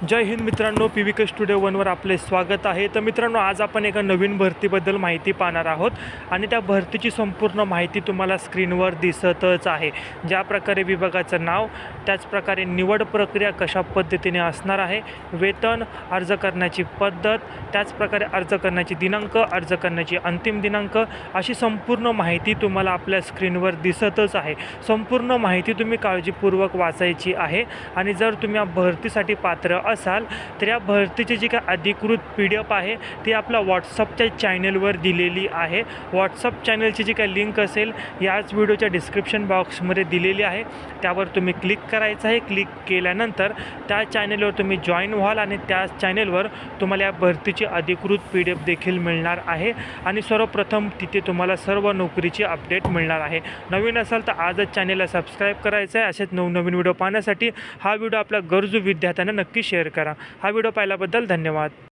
जय हिंद मित्रांनो, PVK studio 1वर आपले स्वागत आहे। तर मित्रांनो, आज आपण एका नवीन भरतीबद्दल माहिती पाहणार आहोत आणि त्या भरतीची संपूर्ण माहिती तुम्हाला स्क्रीनवर दिसतच आहे। ज्या प्रकारे विभागाचं नाव, त्याचप्रकारे निवड प्रक्रिया कशा पद्धतीने असणार आहे, वेतन, अर्ज करण्याची पद्धत, त्याचप्रकारे अर्ज करण्याची दिनांक, अर्ज करण्याची अंतिम दिनांक, अशी संपूर्ण माहिती तुम्हाला आपल्या स्क्रीनवर दिसतच आहे। संपूर्ण माहिती तुम्ही काळजीपूर्वक वाचायची आहे आणि जर तुम्ही या भरतीसाठी पात्र असाल तर या भरतीची जी काही अधिकृत PDF आहे ती आपल्या व्हॉट्सअपच्या चॅनलवर दिलेली आहे। व्हॉट्सअप चॅनलची जी काही लिंक असेल याच व्हिडिओच्या डिस्क्रिप्शन बॉक्समध्ये दिलेली आहे, त्यावर तुम्ही क्लिक करायचं आहे। क्लिक केल्यानंतर त्या चॅनलवर तुम्ही जॉईन व्हाल आणि त्या चॅनलवर तुम्हाला या भरतीची अधिकृत PDF देखील मिळणार आहे आणि सर्वप्रथम तिथे तुम्हाला सर्व नोकरीची अपडेट मिळणार आहे। नवीन असाल तर आजच चॅनलला सबस्क्राईब करायचं आहे। असेच नवनवीन व्हिडिओ पाहण्यासाठी हा व्हिडिओ आपल्या गरजू विद्यार्थ्यांना नक्की शेअर करा। हा व्हिडिओ पाहिल्याबद्दल धन्यवाद।